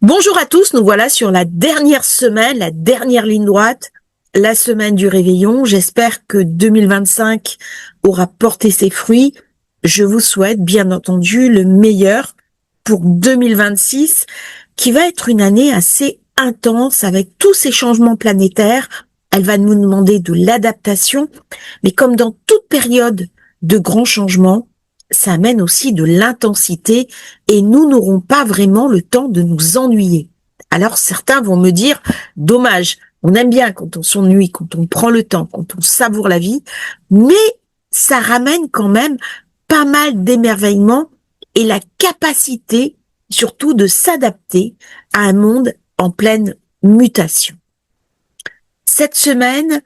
Bonjour à tous, nous voilà sur la dernière semaine, la dernière ligne droite, la semaine du réveillon. J'espère que 2025 aura porté ses fruits. Je vous souhaite bien entendu le meilleur pour 2026, qui va être une année assez intense avec tous ces changements planétaires. Elle va nous demander de l'adaptation, mais comme dans toute période de grands changements, ça amène aussi de l'intensité et nous n'aurons pas vraiment le temps de nous ennuyer. Alors certains vont me dire, dommage, on aime bien quand on s'ennuie, quand on prend le temps, quand on savoure la vie, mais ça ramène quand même pas mal d'émerveillement et la capacité surtout de s'adapter à un monde en pleine mutation. Cette semaine,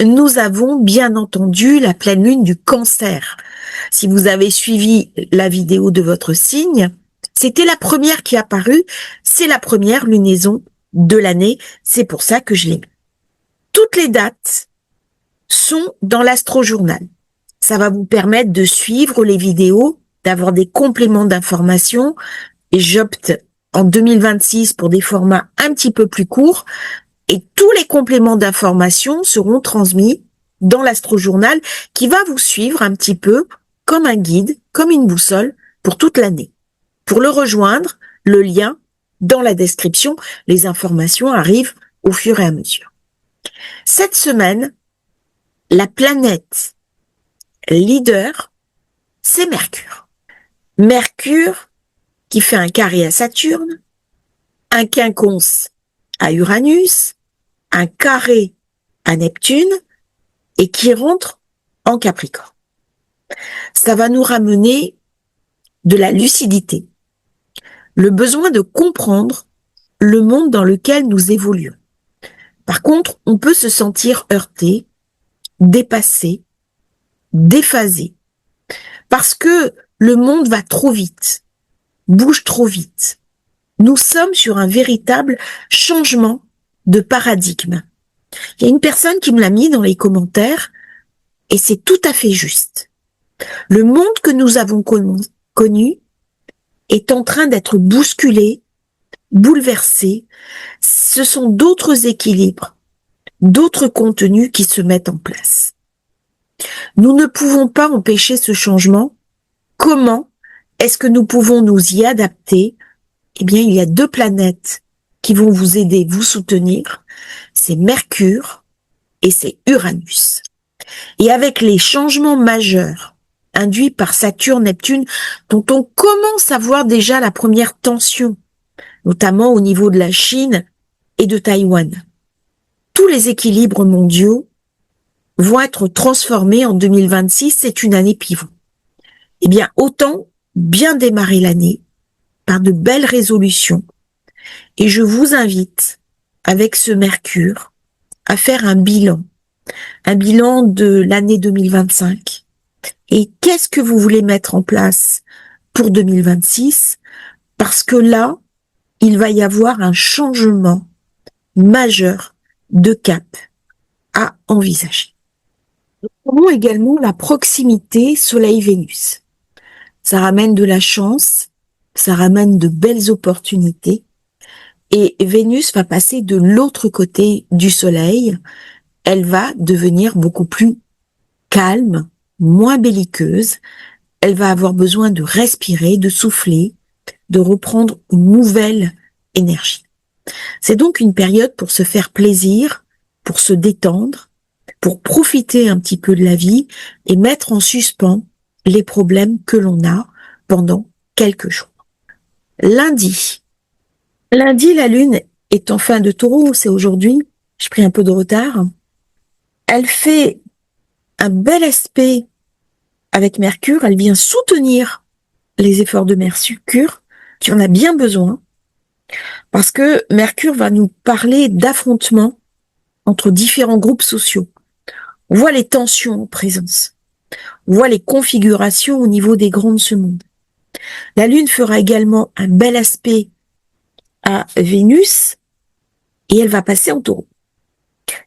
nous avons bien entendu la pleine lune du Cancer. Si vous avez suivi la vidéo de votre signe, c'était la première qui est apparue, c'est la première lunaison de l'année, c'est pour ça que je l'ai mis. Toutes les dates sont dans l'astrojournal. Ça va vous permettre de suivre les vidéos, d'avoir des compléments d'informations, et j'opte en 2026 pour des formats un petit peu plus courts, et tous les compléments d'informations seront transmis dans l'astrojournal qui va vous suivre un petit peu comme un guide, comme une boussole pour toute l'année. Pour le rejoindre, le lien dans la description, les informations arrivent au fur et à mesure. Cette semaine, la planète leader, c'est Mercure. Mercure qui fait un carré à Saturne, un quinconce à Uranus, un carré à Neptune et qui rentre en Capricorne. Ça va nous ramener de la lucidité, le besoin de comprendre le monde dans lequel nous évoluons. Par contre, on peut se sentir heurté, dépassé, déphasé, parce que le monde va trop vite, bouge trop vite. Nous sommes sur un véritable changement de paradigme. Il y a une personne qui me l'a mis dans les commentaires et c'est tout à fait juste. Le monde que nous avons connu est en train d'être bousculé, bouleversé. Ce sont d'autres équilibres, d'autres contenus qui se mettent en place. Nous ne pouvons pas empêcher ce changement. Comment est-ce que nous pouvons nous y adapter? Eh bien, il y a deux planètes qui vont vous aider, vous soutenir. C'est Mercure et c'est Uranus. Et avec les changements majeurs induits par Saturne, Neptune, dont on commence à voir déjà la première tension, notamment au niveau de la Chine et de Taïwan. Tous les équilibres mondiaux vont être transformés en 2026, c'est une année pivot. Eh bien, autant bien démarrer l'année par de belles résolutions. Et je vous invite, avec ce Mercure, à faire un bilan de l'année 2025. Et qu'est-ce que vous voulez mettre en place pour 2026? Parce que là, il va y avoir un changement majeur de cap à envisager. Nous avons également la proximité Soleil-Vénus. Ça ramène de la chance, ça ramène de belles opportunités. Et Vénus va passer de l'autre côté du Soleil. Elle va devenir beaucoup plus calme, moins belliqueuse. Elle va avoir besoin de respirer, de souffler, de reprendre une nouvelle énergie. C'est donc une période pour se faire plaisir, pour se détendre, pour profiter un petit peu de la vie et mettre en suspens les problèmes que l'on a pendant quelques jours. Lundi, la lune est en fin de taureau, c'est aujourd'hui, j'ai pris un peu de retard. Elle fait un bel aspect avec Mercure, elle vient soutenir les efforts de Mercure, qui en a bien besoin, parce que Mercure va nous parler d'affrontements entre différents groupes sociaux. On voit les tensions en présence, on voit les configurations au niveau des grands de ce monde. La Lune fera également un bel aspect à Vénus et elle va passer en taureau.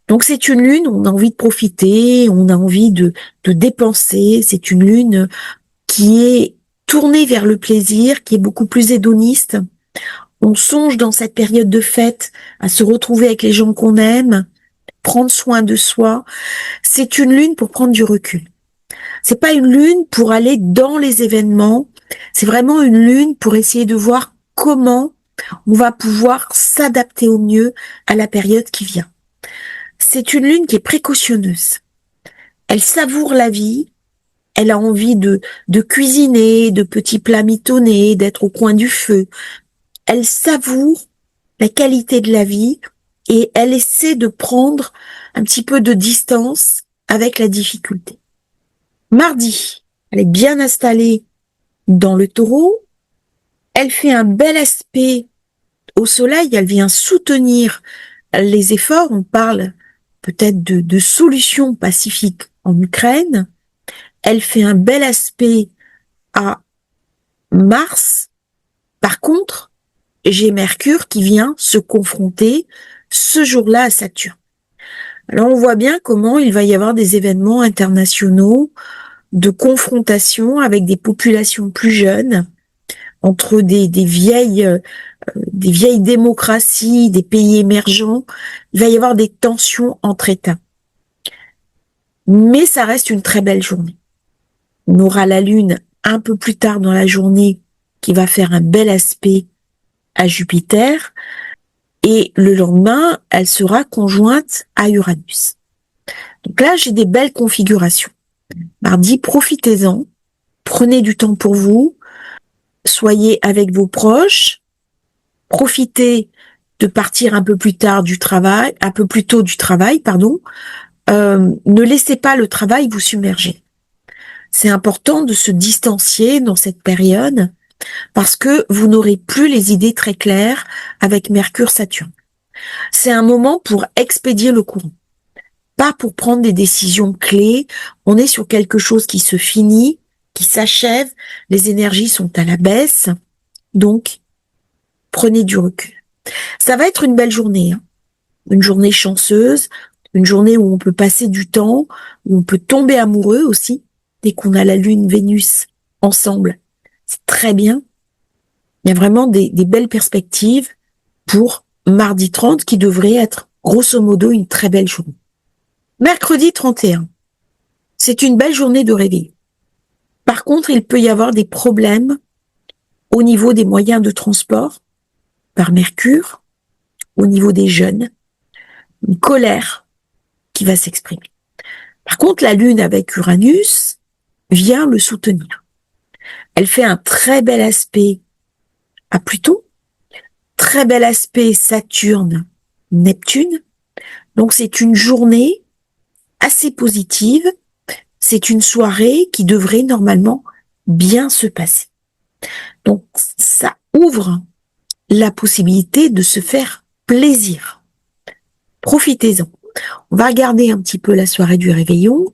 Donc c'est une lune, on a envie de profiter, on a envie de dépenser, c'est une lune qui est tournée vers le plaisir, qui est beaucoup plus hédoniste. On songe dans cette période de fête à se retrouver avec les gens qu'on aime, prendre soin de soi. C'est une lune pour prendre du recul. C'est pas une lune pour aller dans les événements. C'est vraiment une lune pour essayer de voir comment on va pouvoir s'adapter au mieux à la période qui vient. C'est une lune qui est précautionneuse. Elle savoure la vie. Elle a envie de cuisiner, de petits plats mitonnés, d'être au coin du feu. Elle savoure la qualité de la vie et elle essaie de prendre un petit peu de distance avec la difficulté. Mardi, elle est bien installée dans le Taureau. Elle fait un bel aspect au soleil. Elle vient soutenir les efforts. On parle peut-être de solutions pacifiques en Ukraine. Elle fait un bel aspect à Mars. Par contre, j'ai Mercure qui vient se confronter ce jour-là à Saturne. Alors on voit bien comment il va y avoir des événements internationaux de confrontation avec des populations plus jeunes entre des vieilles démocraties, des pays émergents. Il va y avoir des tensions entre États. Mais ça reste une très belle journée. On aura la Lune un peu plus tard dans la journée qui va faire un bel aspect à Jupiter. Et le lendemain, elle sera conjointe à Uranus. Donc là, j'ai des belles configurations. Mardi, profitez-en. Prenez du temps pour vous. Soyez avec vos proches. Profitez de partir un peu plus tôt du travail, ne laissez pas le travail vous submerger. C'est important de se distancier dans cette période parce que vous n'aurez plus les idées très claires avec Mercure-Saturne. C'est un moment pour expédier le courant, pas pour prendre des décisions clés. On est sur quelque chose qui se finit, qui s'achève, les énergies sont à la baisse, donc prenez du recul. Ça va être une belle journée, une journée chanceuse, une journée où on peut passer du temps, où on peut tomber amoureux aussi, dès qu'on a la Lune, Vénus ensemble. C'est très bien. Il y a vraiment des belles perspectives pour mardi 30 qui devrait être grosso modo une très belle journée. Mercredi 31, c'est une belle journée de réveil. Par contre, il peut y avoir des problèmes au niveau des moyens de transport par Mercure, au niveau des jeunes, une colère qui va s'exprimer. Par contre, la Lune avec Uranus vient le soutenir. Elle fait un très bel aspect à Pluton, très bel aspect Saturne-Neptune. Donc c'est une journée assez positive. C'est une soirée qui devrait normalement bien se passer. Donc ça ouvre la possibilité de se faire plaisir. Profitez-en. On va regarder un petit peu la soirée du réveillon.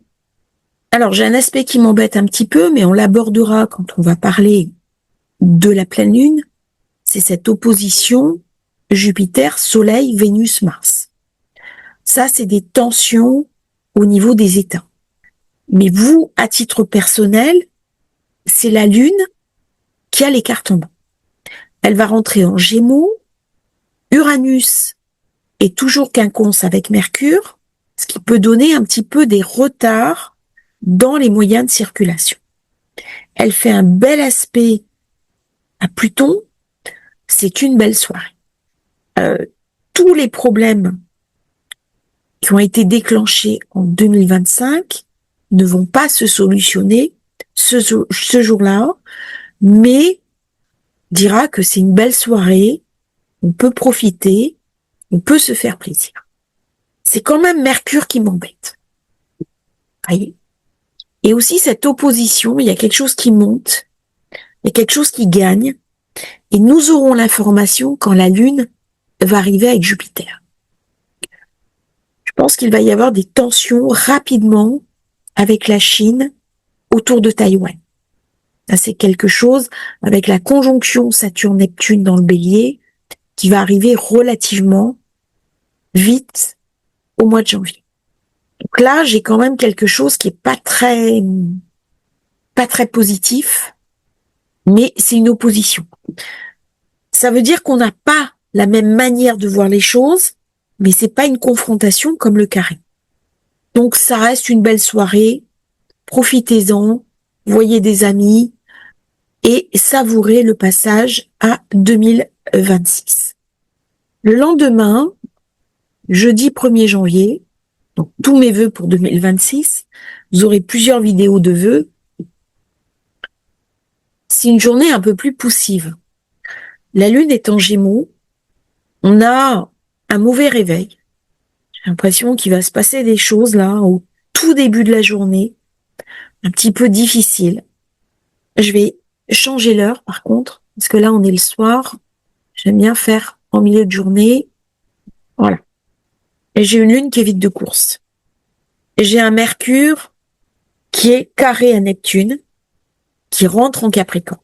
Alors, j'ai un aspect qui m'embête un petit peu, mais on l'abordera quand on va parler de la pleine lune. C'est cette opposition Jupiter, Soleil, Vénus, Mars. Ça, c'est des tensions au niveau des états. Mais vous, à titre personnel, c'est la lune qui a les cartes en main. Elle va rentrer en Gémeaux. Uranus est toujours quinconce avec Mercure, ce qui peut donner un petit peu des retards dans les moyens de circulation. Elle fait un bel aspect à Pluton. C'est une belle soirée. Tous les problèmes qui ont été déclenchés en 2025 ne vont pas se solutionner ce jour-là, mais dira que c'est une belle soirée, on peut profiter, on peut se faire plaisir. C'est quand même Mercure qui m'embête. Voyez. Et aussi cette opposition, il y a quelque chose qui monte, il y a quelque chose qui gagne, et nous aurons l'information quand la Lune va arriver avec Jupiter. Je pense qu'il va y avoir des tensions rapidement avec la Chine autour de Taïwan. Ça, c'est quelque chose avec la conjonction Saturne-Neptune dans le Bélier qui va arriver relativement vite au mois de janvier. Donc là, j'ai quand même quelque chose qui est pas très positif, mais c'est une opposition. Ça veut dire qu'on n'a pas la même manière de voir les choses, mais c'est pas une confrontation comme le carré. Donc ça reste une belle soirée, profitez-en, voyez des amis et savourez le passage à 2026. Le lendemain, jeudi 1er janvier, donc tous mes vœux pour 2026, vous aurez plusieurs vidéos de vœux. C'est une journée un peu plus poussive. La lune est en Gémeaux, on a un mauvais réveil. J'ai l'impression qu'il va se passer des choses là au tout début de la journée, un petit peu difficile. Je vais changer l'heure par contre, parce que là on est le soir. J'aime bien faire en milieu de journée. Voilà. Et j'ai une lune qui est vide de course. Et j'ai un Mercure qui est carré à Neptune, qui rentre en Capricorne.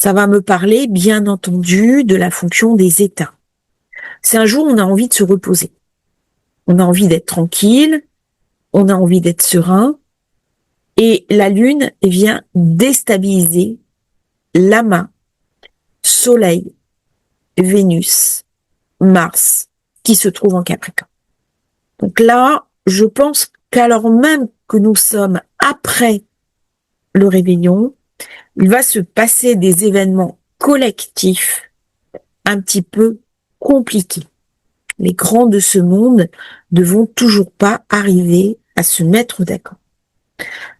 Ça va me parler, bien entendu, de la fonction des états. C'est un jour où on a envie de se reposer. On a envie d'être tranquille, on a envie d'être serein, et la Lune vient déstabiliser l'amas, Soleil, Vénus, Mars, qui se trouve en Capricorne. Donc là, je pense qu'alors même que nous sommes après le réveillon, il va se passer des événements collectifs un petit peu compliqués. Les grands de ce monde ne vont toujours pas arriver à se mettre d'accord.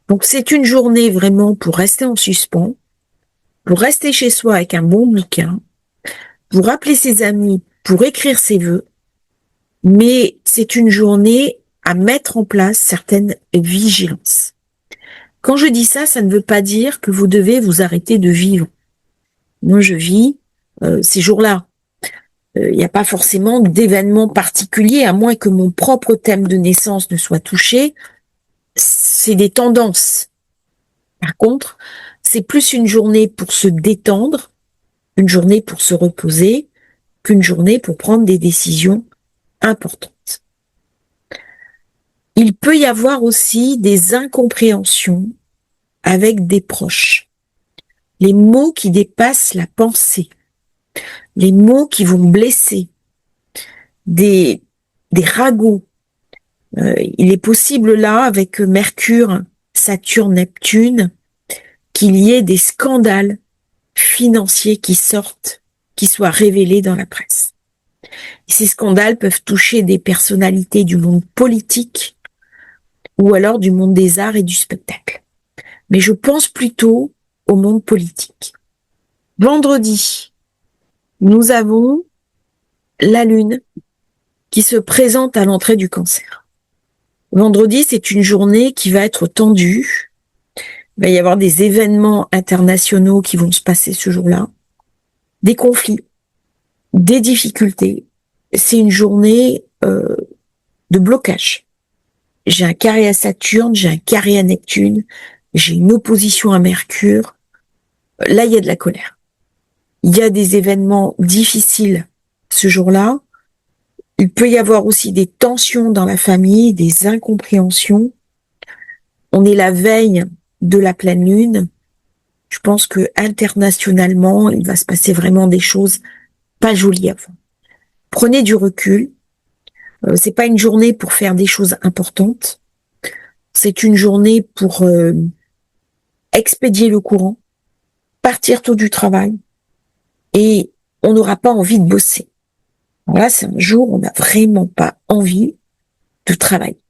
Donc c'est une journée vraiment pour rester en suspens, pour rester chez soi avec un bon bouquin, pour appeler ses amis, pour écrire ses vœux, mais c'est une journée à mettre en place certaines vigilances. Quand je dis ça, ça ne veut pas dire que vous devez vous arrêter de vivre. Moi, je vis ces jours-là. Il n'y a pas forcément d'événements particuliers, à moins que mon propre thème de naissance ne soit touché. C'est des tendances. Par contre, c'est plus une journée pour se détendre, une journée pour se reposer, qu'une journée pour prendre des décisions importantes. Il peut y avoir aussi des incompréhensions avec des proches. Les mots qui dépassent la pensée, les mots qui vont blesser, des ragots. Il est possible là, avec Mercure, Saturne, Neptune, qu'il y ait des scandales financiers qui sortent, qui soient révélés dans la presse. Et ces scandales peuvent toucher des personnalités du monde politique ou alors du monde des arts et du spectacle. Mais je pense plutôt au monde politique. Vendredi, nous avons la Lune qui se présente à l'entrée du Cancer. Vendredi, c'est une journée qui va être tendue. Il va y avoir des événements internationaux qui vont se passer ce jour-là, des conflits, des difficultés. C'est une journée de blocage. J'ai un carré à Saturne, j'ai un carré à Neptune, j'ai une opposition à Mercure. Là, il y a de la colère. Il y a des événements difficiles ce jour-là. Il peut y avoir aussi des tensions dans la famille, des incompréhensions. On est la veille de la pleine lune. Je pense que internationalement, il va se passer vraiment des choses pas jolies avant. Prenez du recul. C'est pas une journée pour faire des choses importantes. C'est une journée pour expédier le courant, partir tôt du travail, et on n'aura pas envie de bosser. Alors là, c'est un jour où on n'a vraiment pas envie de travailler.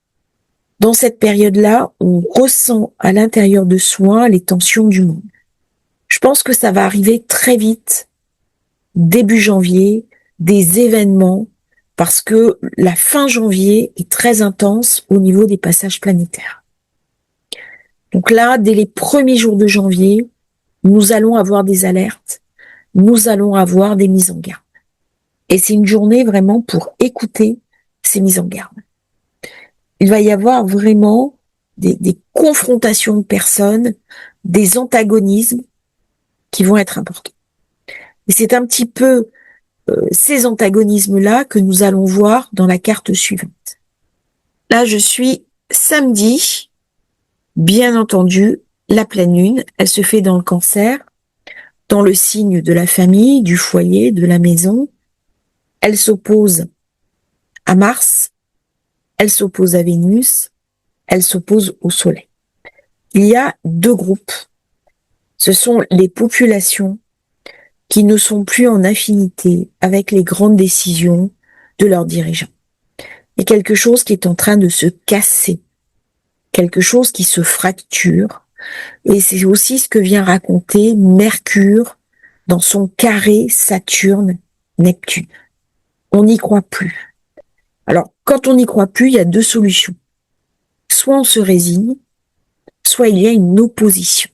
Dans cette période-là, on ressent à l'intérieur de soi les tensions du monde. Je pense que ça va arriver très vite, début janvier, des événements, parce que la fin janvier est très intense au niveau des passages planétaires. Donc là, dès les premiers jours de janvier, nous allons avoir des alertes, nous allons avoir des mises en garde. Et c'est une journée vraiment pour écouter ces mises en garde. Il va y avoir vraiment des confrontations de personnes, des antagonismes qui vont être importants. Et c'est un petit peu ces antagonismes-là que nous allons voir dans la carte suivante. Là, je suis samedi, bien entendu, la pleine lune, elle se fait dans le Cancer. dans le signe de la famille, du foyer, de la maison. Elle s'oppose à Mars, elle s'oppose à Vénus, elle s'oppose au Soleil. Il y a deux groupes. Ce sont les populations qui ne sont plus en affinité avec les grandes décisions de leurs dirigeants. Il y a quelque chose qui est en train de se casser, quelque chose qui se fracture, et c'est aussi ce que vient raconter Mercure dans son carré Saturne-Neptune. On n'y croit plus. Alors, quand on n'y croit plus, il y a deux solutions. Soit on se résigne, soit il y a une opposition.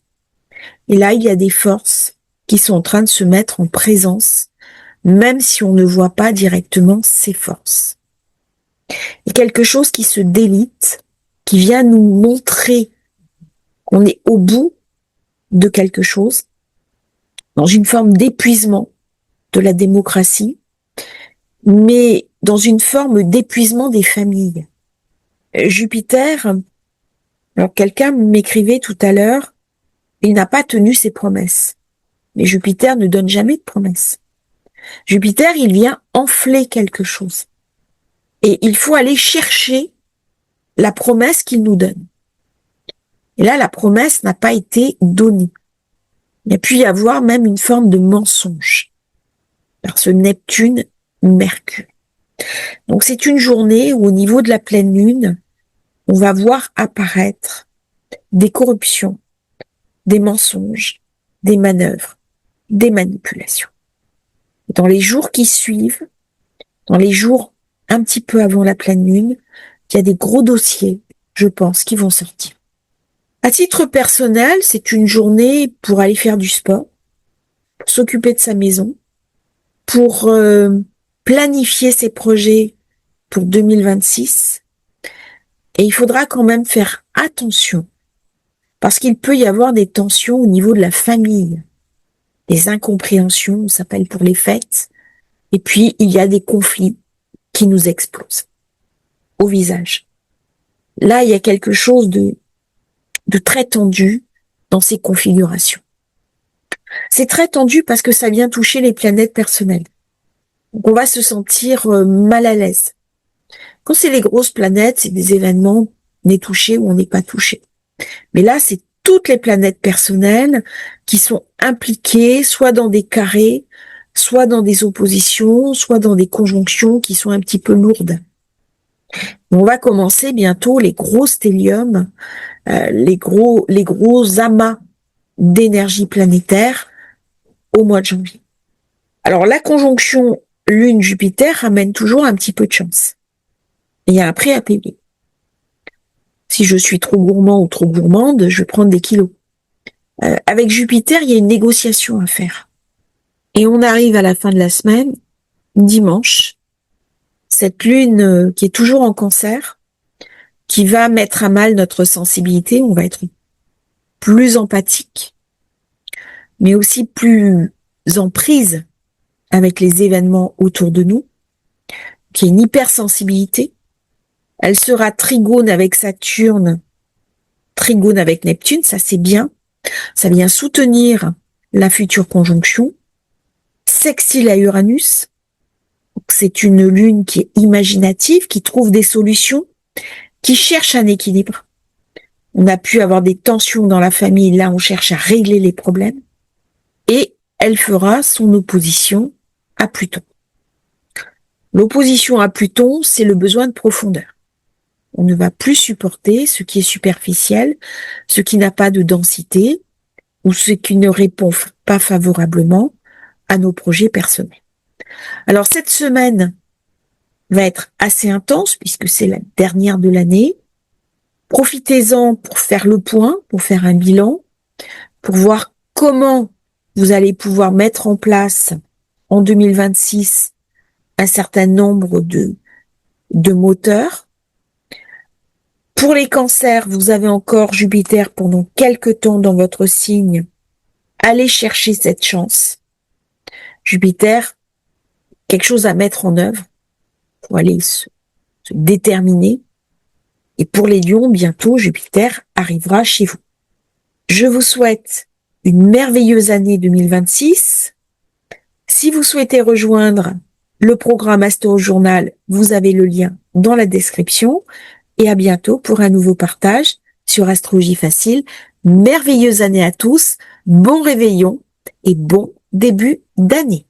Et là, il y a des forces qui sont en train de se mettre en présence, même si on ne voit pas directement ces forces. Il y a quelque chose qui se délite, qui vient nous montrer qu'on est au bout de quelque chose, dans une forme d'épuisement de la démocratie, mais dans une forme d'épuisement des familles. Jupiter, alors quelqu'un m'écrivait tout à l'heure, il n'a pas tenu ses promesses. Mais Jupiter ne donne jamais de promesses. Jupiter, il vient enfler quelque chose. Et il faut aller chercher la promesse qu'il nous donne. Et là, la promesse n'a pas été donnée. Il y a pu y avoir même une forme de mensonge par ce Neptune-Mercure. Donc c'est une journée où au niveau de la pleine lune, on va voir apparaître des corruptions, des mensonges, des manœuvres, des manipulations. Et dans les jours qui suivent, dans les jours un petit peu avant la pleine lune, il y a des gros dossiers, je pense, qui vont sortir. À titre personnel, c'est une journée pour aller faire du sport, pour s'occuper de sa maison, pour planifier ses projets pour 2026. Et il faudra quand même faire attention, parce qu'il peut y avoir des tensions au niveau de la famille, des incompréhensions, on s'appelle pour les fêtes, et puis il y a des conflits qui nous explosent au visage. Là, il y a quelque chose de très tendu dans ces configurations. C'est très tendu parce que ça vient toucher les planètes personnelles. Donc on va se sentir mal à l'aise. Quand c'est les grosses planètes, c'est des événements, on est touché ou on n'est pas touché. Mais là, c'est toutes les planètes personnelles qui sont impliquées, soit dans des carrés, soit dans des oppositions, soit dans des conjonctions qui sont un petit peu lourdes. On va commencer bientôt les gros stéliums, les gros amas d'énergie planétaire au mois de janvier. Alors la conjonction Lune-Jupiter ramène toujours un petit peu de chance. Il y a un prix à payer. Si je suis trop gourmand ou trop gourmande, je vais prendre des kilos. Avec Jupiter, il y a une négociation à faire. Et on arrive à la fin de la semaine, dimanche, cette lune qui est toujours en Cancer, qui va mettre à mal notre sensibilité, on va être plus empathique, mais aussi plus en prise avec les événements autour de nous, qui est une hypersensibilité. Elle sera trigone avec Saturne, trigone avec Neptune, ça c'est bien. Ça vient soutenir la future conjonction. Sextile à Uranus. C'est une lune qui est imaginative, qui trouve des solutions, qui cherche un équilibre. On a pu avoir des tensions dans la famille, là on cherche à régler les problèmes. Et elle fera son opposition à Pluton. L'opposition à Pluton, c'est le besoin de profondeur. On ne va plus supporter ce qui est superficiel, ce qui n'a pas de densité, ou ce qui ne répond pas favorablement à nos projets personnels. Alors cette semaine va être assez intense puisque c'est la dernière de l'année. Profitez-en pour faire le point, pour faire un bilan, pour voir comment vous allez pouvoir mettre en place en 2026 un certain nombre de moteurs. Pour les cancers, vous avez encore Jupiter pendant quelques temps dans votre signe. Allez chercher cette chance. Jupiter, quelque chose à mettre en œuvre pour aller se déterminer. Et pour les lions, bientôt, Jupiter arrivera chez vous. Je vous souhaite une merveilleuse année 2026. Si vous souhaitez rejoindre le programme Astro Journal, vous avez le lien dans la description. Et à bientôt pour un nouveau partage sur Astrologie Facile. Merveilleuse année à tous, bon réveillon et bon début d'année.